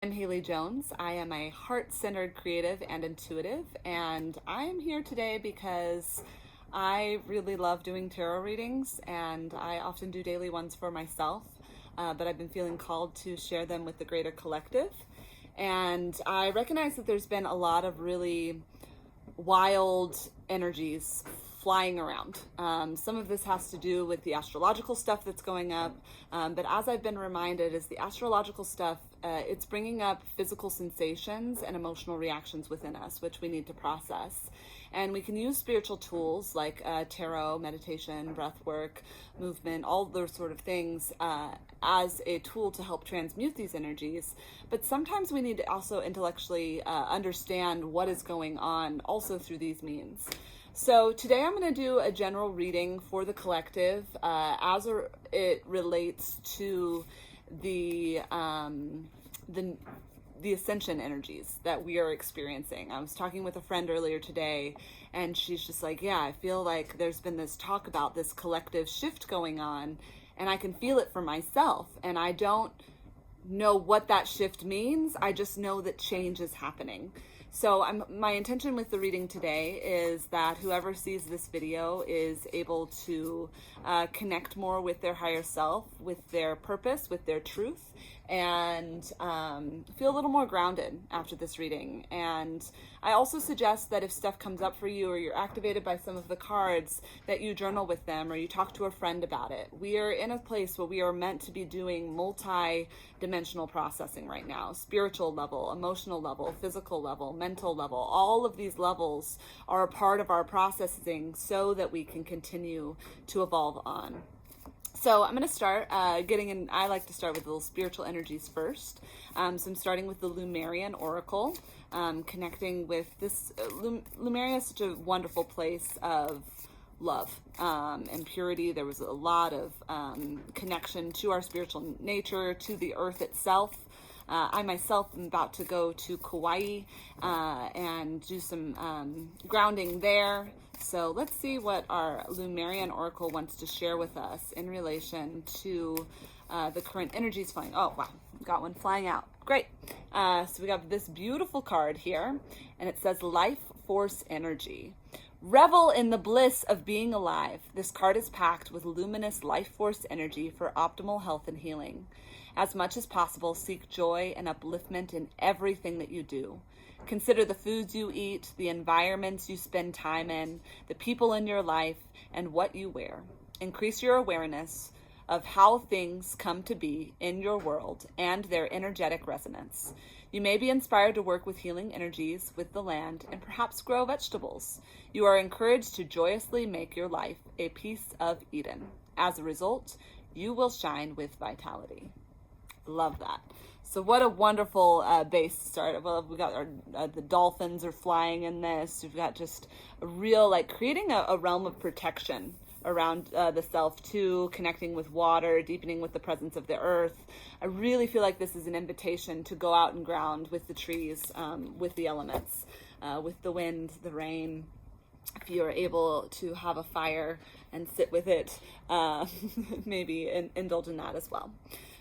I'm Haley Jones. I am a heart-centered creative and intuitive, and I am here today because I really love doing tarot readings, and I often do daily ones for myself, but I've been feeling called to share them with the greater collective. And I recognize that there's been a lot of really wild energies flying around. Some of this has to do with the astrological stuff that's going up, but as I've been reminded, is the astrological stuff, it's bringing up physical sensations and emotional reactions within us, which we need to process. And we can use spiritual tools like tarot, meditation, breath work, movement, all those sort of things as a tool to help transmute these energies. But sometimes we need to also intellectually understand what is going on also through these means. So today I'm going to do a general reading for the collective as it relates to the ascension energies that we are experiencing. I was talking with a friend earlier today, and she's just like, yeah, I feel like there's been this talk about this collective shift going on, and I can feel it for myself, and I don't know what that shift means. I just know that change is happening. So my intention with the reading today is that whoever sees this video is able to connect more with their higher self, with their purpose, with their truth, and feel a little more grounded after this reading. And I also suggest that if stuff comes up for you or you're activated by some of the cards, that you journal with them or you talk to a friend about it. We are in a place where we are meant to be doing multi-dimensional processing right now. Spiritual level, emotional level, physical level, mental level. All of these levels are a part of our processing so that we can continue to evolve on. So I'm going to start getting in. I like to start with little spiritual energies first. So I'm starting with the Lemurian Oracle, connecting with this. Lemuria is such a wonderful place of love and purity. There was a lot of connection to our spiritual nature, to the earth itself. I myself am about to go to Kauai and do some grounding there. So let's see what our Lemurian Oracle wants to share with us in relation to the current energies flying. Oh, wow. Got one flying out. Great. So we got this beautiful card here, and it says Life Force Energy. Revel in the bliss of being alive. This card is packed with luminous life force energy for optimal health and healing. As much as possible, seek joy and upliftment in everything that you do. Consider the foods you eat, the environments you spend time in, the people in your life, and what you wear. Increase your awareness of how things come to be in your world and their energetic resonance. You may be inspired to work with healing energies with the land and perhaps grow vegetables. You are encouraged to joyously make your life a piece of Eden. As a result, you will shine with vitality. Love that. So what a wonderful base to start. Well, we got our the dolphins are flying in this. We've got just a real, like, creating a realm of protection around the self too, connecting with water, deepening with the presence of the earth. I really feel like this is an invitation to go out and ground with the trees, with the elements, with the wind, the rain. If you're able to have a fire and sit with it, maybe indulge in that as well.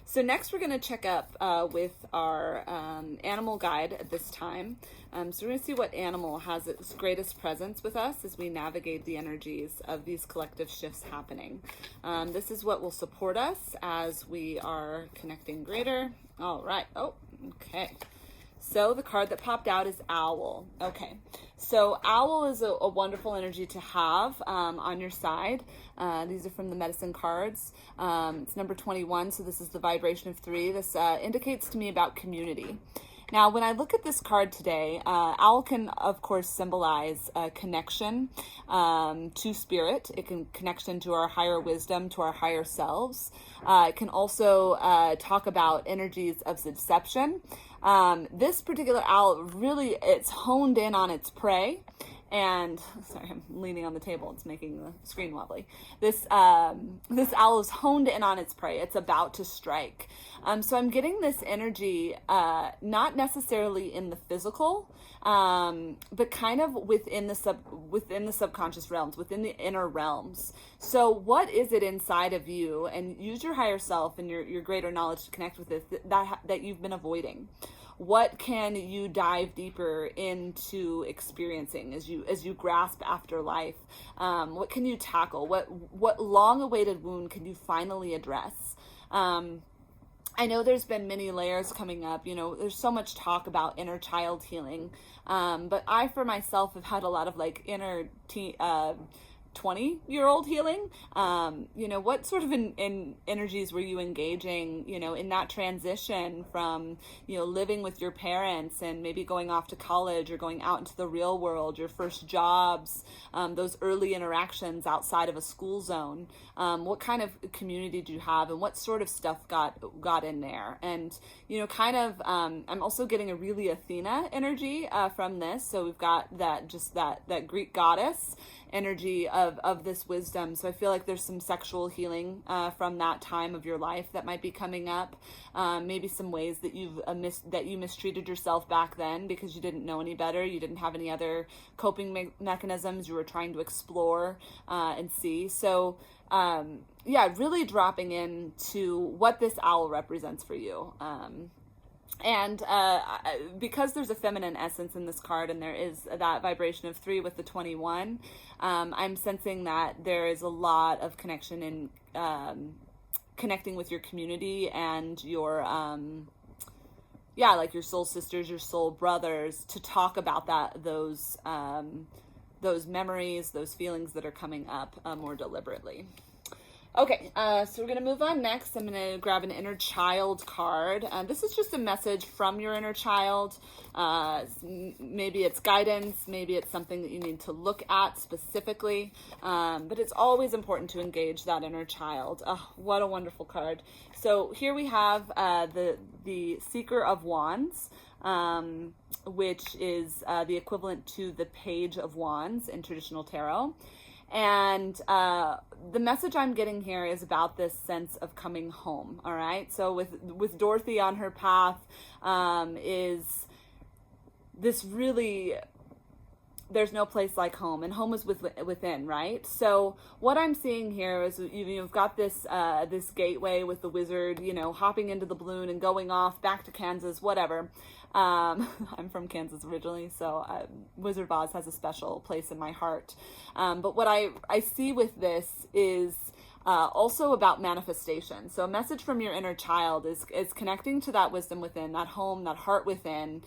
So next we're going to check up with our animal guide at this time. So we're going to see what animal has its greatest presence with us as we navigate the energies of these collective shifts happening. This is what will support us as we are connecting greater. All right. Oh, okay. So the card that popped out is Owl. Okay, so Owl is a wonderful energy to have on your side. These are from the medicine cards. It's number 21, so this is the vibration of 3. This indicates to me about community. Now, when I look at this card today, Owl can, of course, symbolize connection to spirit. It can connection to our higher wisdom, to our higher selves. It can also talk about energies of deception. This particular owl really, it's honed in on its prey. And sorry, I'm leaning on the table. It's making the screen wobbly. This owl is honed in on its prey. It's about to strike. So I'm getting this energy, not necessarily in the physical, but kind of within the subconscious realms, within the inner realms. So what is it inside of you? And use your higher self and your greater knowledge to connect with it that you've been avoiding. what can you dive deeper into experiencing as you grasp after life? What can you tackle? What long-awaited wound can you finally address? I know there's been many layers coming up. There's so much talk about inner child healing, but I, for myself, have had a lot of like inner 20-year-old healing. What sort of in energies were you engaging, in that transition from, living with your parents and maybe going off to college or going out into the real world, your first jobs, those early interactions outside of a school zone? What kind of community do you have, and what sort of stuff got in there? And, I'm also getting a really Athena energy from this. So we've got that Greek goddess energy of this wisdom. So I feel like there's some sexual healing from that time of your life that might be coming up. Maybe some ways that you mistreated yourself back then because you didn't know any better. You didn't have any other coping mechanisms you were trying to explore and see. So really dropping into what this owl represents for you. And because there's a feminine essence in this card, and there is that vibration of 3 with the 21, I'm sensing that there is a lot of connection in connecting with your community and your like your soul sisters, your soul brothers, to talk about those memories, those feelings that are coming up more deliberately. Okay, so we're going to move on next. I'm going to grab an inner child card. This is just a message from your inner child. Maybe it's guidance. Maybe it's something that you need to look at specifically. But it's always important to engage that inner child. Oh, what a wonderful card. So here we have the Seeker of Wands, which is the equivalent to the Page of Wands in traditional tarot. And the message I'm getting here is about this sense of coming home, all right? So with Dorothy on her path is this really, there's no place like home, and home is within, right? So what I'm seeing here is you've got this this gateway with the wizard, hopping into the balloon and going off back to Kansas, whatever. I'm from Kansas originally, so Wizard of Oz has a special place in my heart. But what I see with this is also about manifestation. So a message from your inner child is connecting to that wisdom within, that home, that heart within,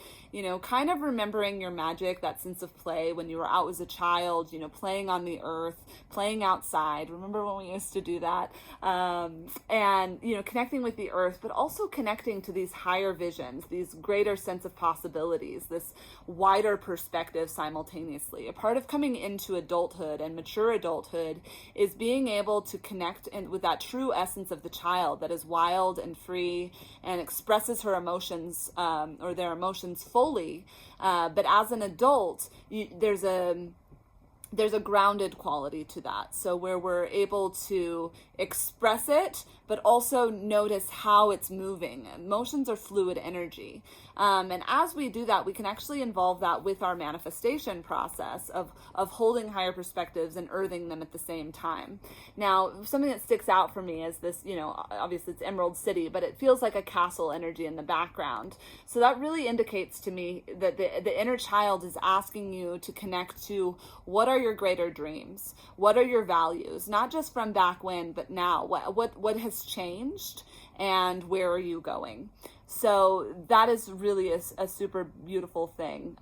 kind of remembering your magic, that sense of play when you were out as a child, playing on the earth, playing outside. Remember when we used to do that? And, connecting with the earth, but also connecting to these higher visions, these greater sense of possibilities, this wider perspective simultaneously. A part of coming into adulthood and mature adulthood is being able to connect with that true essence of the child that is wild and free and expresses her emotions or their emotions fully. But as an adult, there's a grounded quality to that. So where we're able to express it, but also notice how it's moving. Emotions are fluid energy. And as we do that, we can actually involve that with our manifestation process of holding higher perspectives and earthing them at the same time. Now, something that sticks out for me is this, obviously it's Emerald City, but it feels like a castle energy in the background. So that really indicates to me that the inner child is asking you to connect to what are your greater dreams? What are your values? Not just from back when, but now. What has changed, and where are you going? So that is really a super beautiful thing.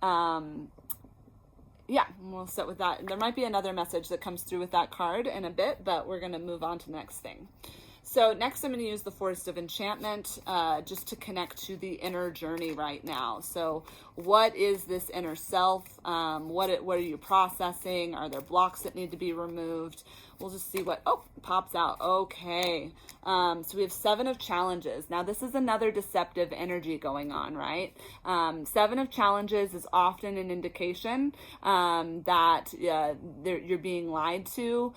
We'll sit with that. There might be another message that comes through with that card in a bit, but we're going to move on to the next thing. So next I'm going to use the Forest of Enchantment just to connect to the inner journey right now. So what is this inner self? What are you processing? Are there blocks that need to be removed? We'll just see what pops out. Okay. So we have 7 of Challenges. Now this is another deceptive energy going on, right? 7 of Challenges is often an indication that you're being lied to.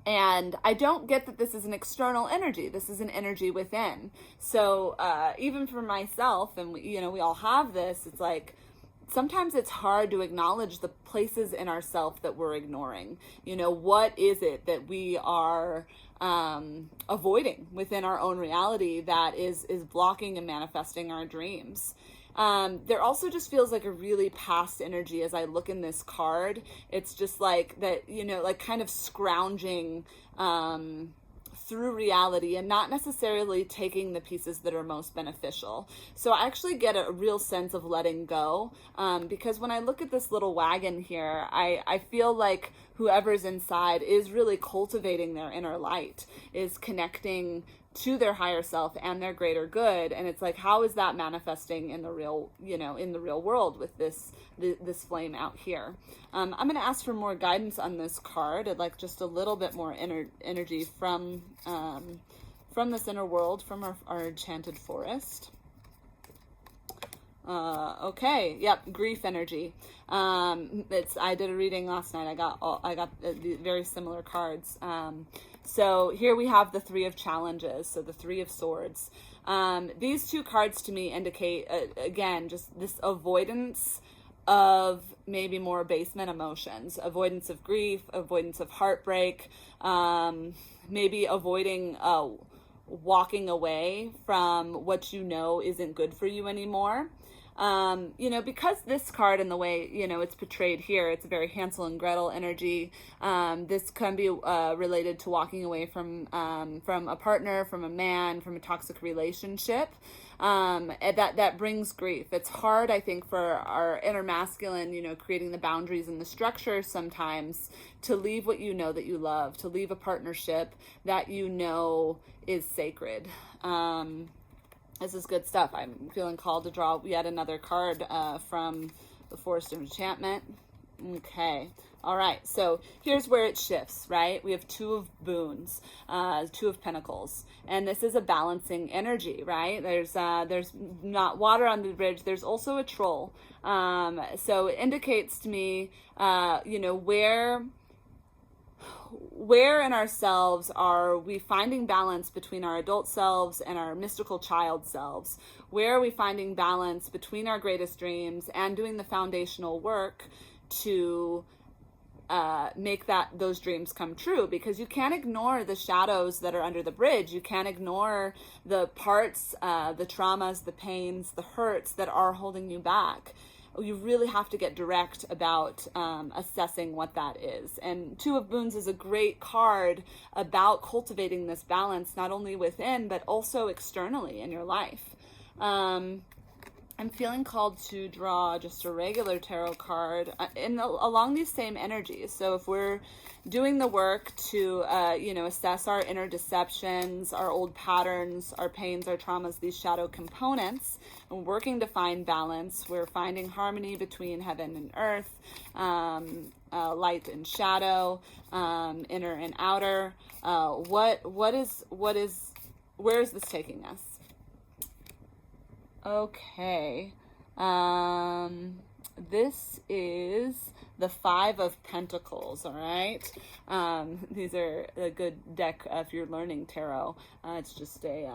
And I don't get that this is an external energy. This is an energy within. So even for myself, and we all have this, it's like, sometimes it's hard to acknowledge the places in ourselves that we're ignoring. What is it that we are avoiding within our own reality that is blocking and manifesting our dreams. There also just feels like a really past energy as I look in this card. It's just like that, you know, like kind of scrounging through reality and not necessarily taking the pieces that are most beneficial. So I actually get a real sense of letting go, because when I look at this little wagon here, I feel like whoever's inside is really cultivating their inner light, is connecting to their higher self and their greater good. And it's like, how is that manifesting in the real, you know, in the real world with this flame out here? I'm going to ask for more guidance on this card. I'd like just a little bit more energy from this inner world, from our enchanted forest. Okay, yep, grief energy. I did a reading last night. I got very similar cards. So here we have the Three of Challenges, so the Three of Swords. These two cards to me indicate, again, just this avoidance of maybe more basement emotions, avoidance of grief, avoidance of heartbreak, maybe avoiding walking away from what you know isn't good for you anymore. You know, because this card and the way, you know, it's portrayed here, it's a very Hansel and Gretel energy. This can be related to walking away from a partner, from a man, from a toxic relationship. That brings grief. It's hard, I think, for our inner masculine, you know, creating the boundaries and the structure sometimes, to leave what you know that you love, to leave a partnership that you know is sacred. This is good stuff. I'm feeling called to draw yet another card from the Forest of Enchantment. Okay. All right. So here's where it shifts, right? We have Two of Boons, Two of Pentacles, and this is a balancing energy, right? There's not water on the bridge. There's also a troll. So it indicates to me, you know, where in ourselves are we finding balance between our adult selves and our mystical child selves? Where are we finding balance between our greatest dreams and doing the foundational work to make those dreams come true? Because you can't ignore the shadows that are under the bridge. You can't ignore the parts, the traumas, the pains, the hurts that are holding you back. You really have to get direct about assessing what that is. And Two of Boons is a great card about cultivating this balance, not only within, but also externally in your life. I'm feeling called to draw just a regular tarot card along these same energies. So if we're doing the work to, you know, assess our inner deceptions, our old patterns, our pains, our traumas, these shadow components, and working to find balance, we're finding harmony between heaven and earth, light and shadow, inner and outer. Where is this taking us? Okay. This is the Five of Pentacles, all right? These are a good deck if you're learning tarot. It's just a,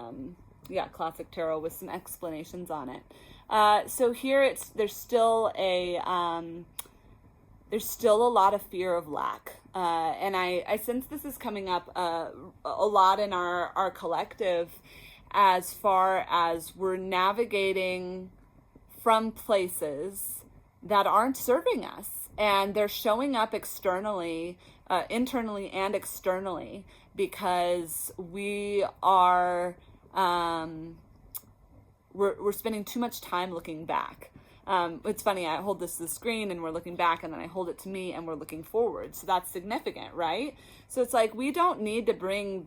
classic tarot with some explanations on it. So here there's still a lot of fear of lack. And I sense this is coming up a lot in our collective, as far as we're navigating from places that aren't serving us, and they're showing up externally, internally and externally, because we are we're spending too much time looking back. It's funny, I hold this to the screen and we're looking back, and then I hold it to me and we're looking forward. So that's significant, right? So it's like, we don't need to bring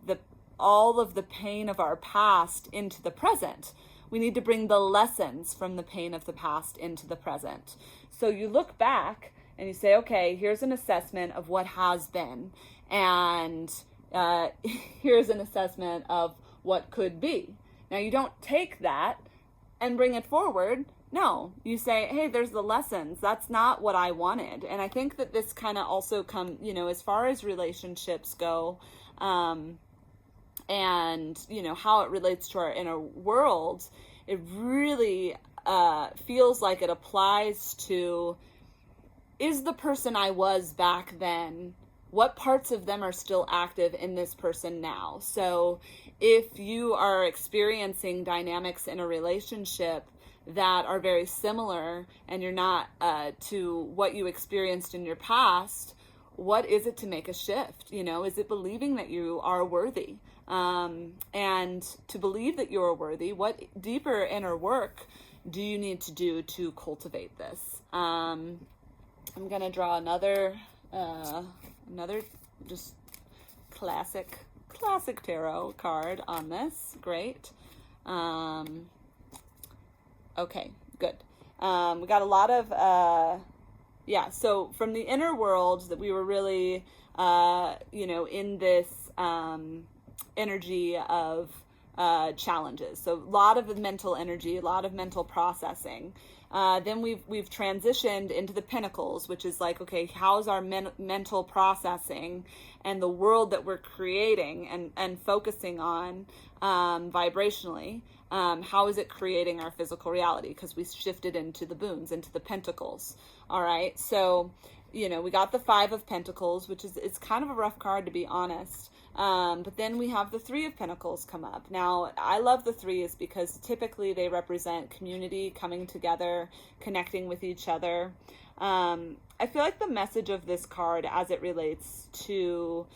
all of the pain of our past into the present. We need to bring the lessons from the pain of the past into the present. So you look back and you say, okay, here's an assessment of what has been, and here's an assessment of what could be. Now, you don't take that and bring it forward. No, you say, hey, there's the lessons. That's not what I wanted. And I think that this kind of also as far as relationships go, and how it relates to our inner world, it really feels like it applies to, is the person I was back then what parts of them are still active in this person now. So if you are experiencing dynamics in a relationship that are very similar and you're not to what you experienced in your past, what is it to make a shift? You know, is it believing that you are worthy? And to believe that you're worthy, what deeper inner work do you need to do to cultivate this? I'm gonna draw another just classic tarot card on this. Great. Okay, good. We got a lot of so from the inner world that we were really in this energy of challenges. So a lot of mental energy, a lot of mental processing. Then we've transitioned into the pinnacles, which is like, okay, how's our mental processing and the world that we're creating and focusing on vibrationally, how is it creating our physical reality? Because we shifted into the boons, into the pentacles. All right, so we got the Five of Pentacles, which is, it's kind of a rough card, to be honest. But then we have the Three of Pentacles come up. Now, I love the threes because typically they represent community, coming together, connecting with each other. I feel like the message of this card as it relates to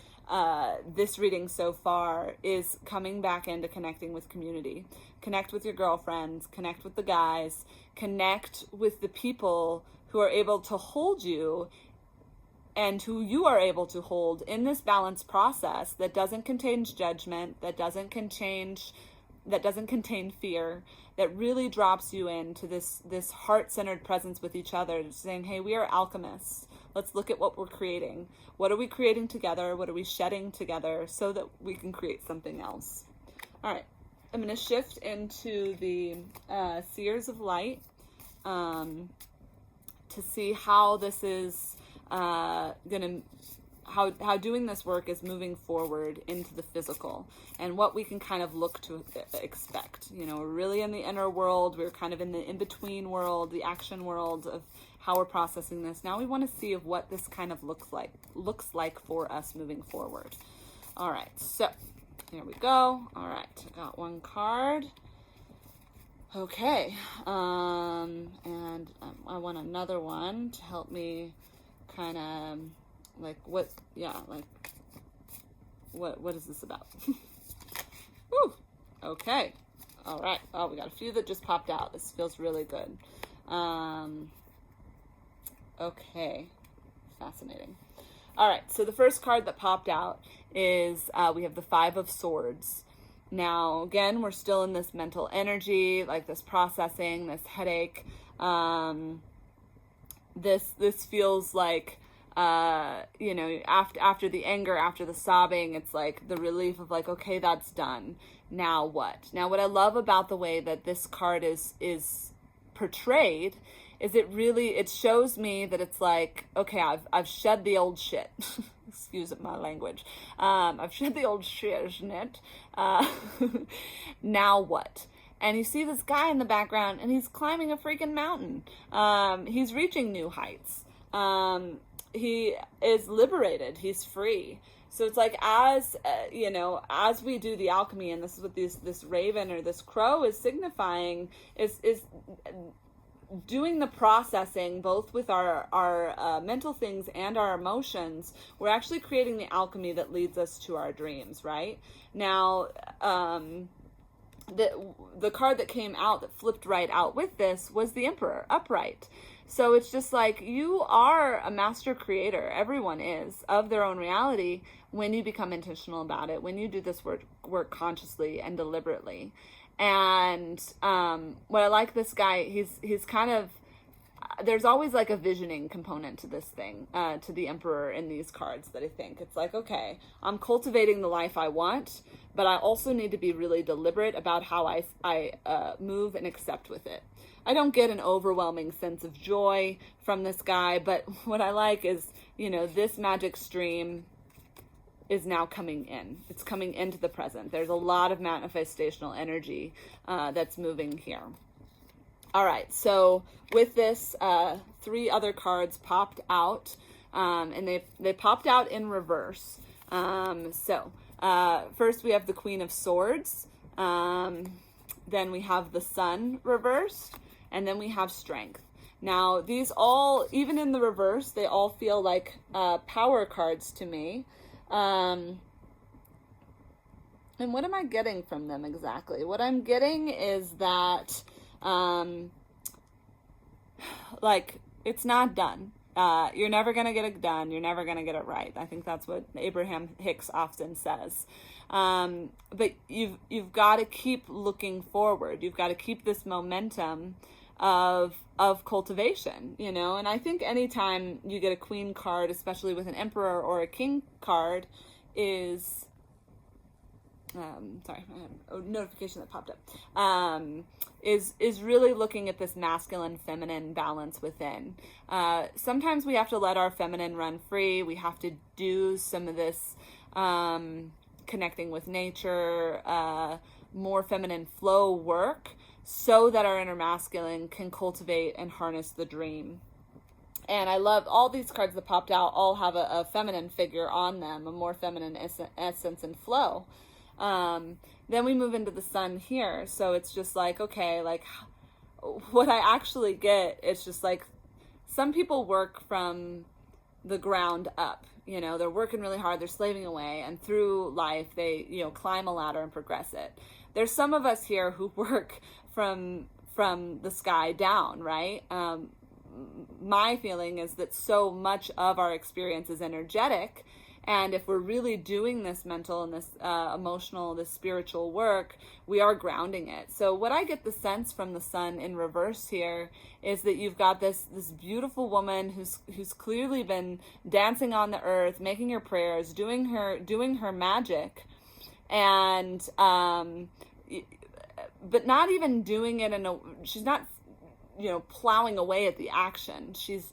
this reading so far is coming back into connecting with community. Connect with your girlfriends, connect with the guys, connect with the people who are able to hold you and who you are able to hold in this balanced process that doesn't contain judgment, that doesn't contain fear, that really drops you into this heart-centered presence with each other, saying, hey, we are alchemists. Let's look at what we're creating. What are we creating together? What are we shedding together so that we can create something else? All right, I'm going to shift into the Seers of Light to see how this is how doing this work is moving forward into the physical and what we can kind of look to expect. We're really in the inner world. We're kind of in the in-between world, the action world of how we're processing this. Now we want to see of what this kind of looks like for us moving forward. All right, so here we go. All right, I got one card. Okay, and I want another one to help me kind of what is this about? Woo. Okay. All right. Oh, we got a few that just popped out. This feels really good. Okay. Fascinating. All right. So the first card that popped out is we have the Five of Swords. Now, again, we're still in this mental energy, like this processing, this headache. This feels like, after the anger, after the sobbing, it's like the relief of like, okay, that's done. Now what? Now, what I love about the way that this card is portrayed is it shows me that it's like, okay, I've shed the old shit. Excuse my language. I've shed the old shit, isn't it? Now what? And you see this guy in the background, and he's climbing a freaking mountain. He's reaching new heights. He is liberated. He's free. So it's like, as we do the alchemy, and this is what this raven or this crow is signifying, is doing the processing both with our mental things and our emotions. We're actually creating the alchemy that leads us to our dreams, right? Now, the card that came out that flipped right out with this was the Emperor, upright. So it's just like, you are a master creator. Everyone is, of their own reality when you become intentional about it, when you do this work consciously and deliberately. And what I like this guy, he's kind of, there's always like a visioning component to this thing, to the Emperor in these cards, that I think it's like, okay, I'm cultivating the life I want, but I also need to be really deliberate about how I move and accept with it. I don't get an overwhelming sense of joy from this guy, but what I like is, this magic stream is now coming in. It's coming into the present. There's a lot of manifestational energy that's moving here. All right, so with this, 3 other cards popped out. And they popped out in reverse. First we have the Queen of Swords. Then we have the Sun reversed. And then we have Strength. Now, these all, even in the reverse, they all feel like power cards to me. And what am I getting from them exactly? What I'm getting is that, it's not done. You're never going to get it done. You're never going to get it right. I think that's what Abraham Hicks often says. But you've got to keep looking forward. You've got to keep this momentum of cultivation, and I think anytime you get a Queen card, especially with an Emperor or a King card, is sorry, I have a notification that popped up, is really looking at this masculine feminine balance within. Sometimes we have to let our feminine run free. We have to do some of this connecting with nature, more feminine flow work, so that our inner masculine can cultivate and harness the dream. And I love all these cards that popped out, all have a feminine figure on them, a more feminine essence and flow. Then we move into the Sun here. So it's just like, okay, like what I actually get, it's just like some people work from the ground up. They're working really hard, they're slaving away, and through life they, climb a ladder and progress it. There's some of us here who work from the sky down, right? My feeling is that so much of our experience is energetic, and if we're really doing this mental and this emotional, this spiritual work, we are grounding it. So what I get the sense from the Sun in reverse here is that you've got this beautiful woman who's clearly been dancing on the earth, making her prayers, doing her magic, and but not even doing it she's not, plowing away at the action. She's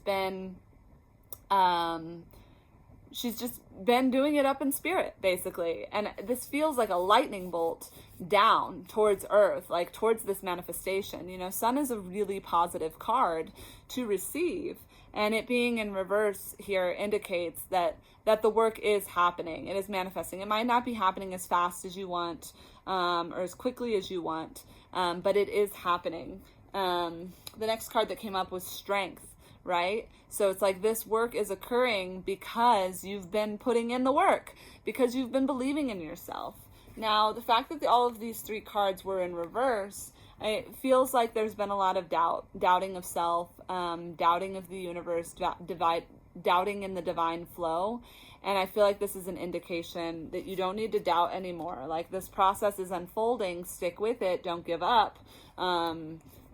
just been doing it up in spirit, basically. And this feels like a lightning bolt down towards earth, like towards this manifestation. Sun is a really positive card to receive. And it being in reverse here indicates that the work is happening. It is manifesting. It might not be happening as fast as you want, or as quickly as you want, but it is happening. The next card that came up was Strength, right? So it's like this work is occurring because you've been putting in the work, because you've been believing in yourself. Now, the fact that all of these three cards were in reverse, it feels like there's been a lot of doubting of self, doubting of the universe, doubting in the divine flow. And I feel like this is an indication that you don't need to doubt anymore. Like, this process is unfolding. Stick with it. Don't give up.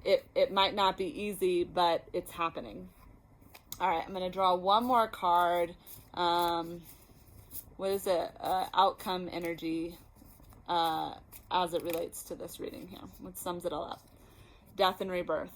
It might not be easy, but it's happening. All right, I'm going to draw one more card. What is it? Outcome energy as it relates to this reading here. What sums it all up? Death and rebirth.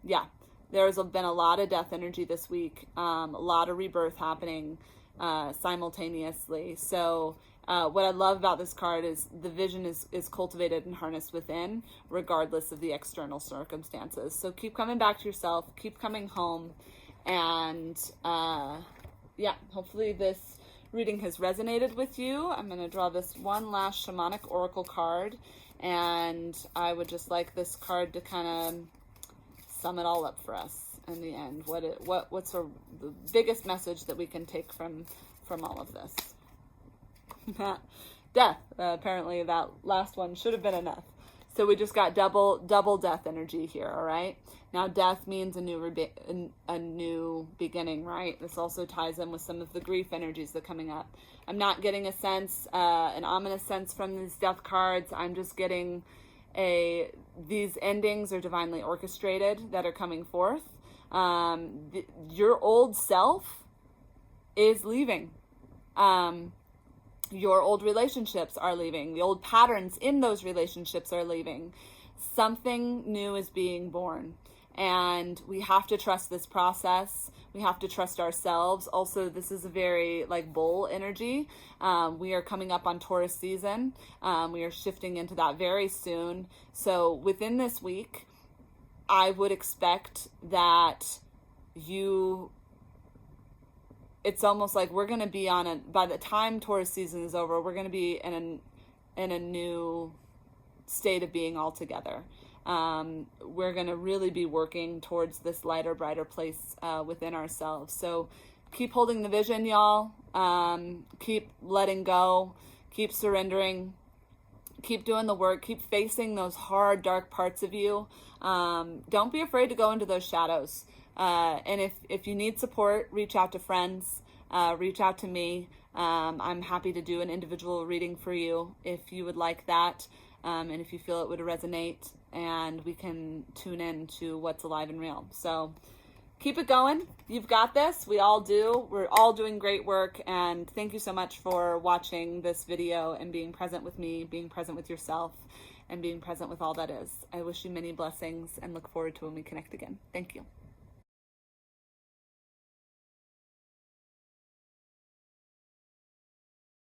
Yeah, there's been a lot of death energy this week. A lot of rebirth happening simultaneously. So what I love about this card is the vision is cultivated and harnessed within, regardless of the external circumstances. So keep coming back to yourself, keep coming home, and hopefully this reading has resonated with you. I'm going to draw this one last shamanic oracle card, and I would just like this card to kind of sum it all up for us in the end. What's the biggest message that we can take from all of this? Death. Apparently that last one should have been enough. So we just got double death energy here. All right. Now death means a new beginning, right? This also ties in with some of the grief energies that are coming up. I'm not getting a sense, an ominous sense from these death cards. I'm just getting these endings are divinely orchestrated that are coming forth. Your old self is leaving. Your old relationships are leaving. The old patterns in those relationships are leaving. Something new is being born. And we have to trust this process. We have to trust ourselves. Also, this is a very bull energy. We are coming up on Taurus season. We are shifting into that very soon. So within this week, I would expect that you it's almost like we're going to be on a, by the time Taurus season is over, we're going to be in a new state of being altogether. We're going to really be working towards this lighter, brighter place within ourselves. So keep holding the vision, y'all. Keep letting go. Keep surrendering. Keep doing the work. Keep facing those hard, dark parts of you. Don't be afraid to go into those shadows. And if you need support, reach out to friends. Reach out to me. I'm happy to do an individual reading for you if you would like that. And if you feel it would resonate, and we can tune in to what's alive and real. So keep it going. You've got this. We all do. We're all doing great work. And thank you so much for watching this video and being present with me, being present with yourself, and being present with all that is. I wish you many blessings and look forward to when we connect again. Thank you.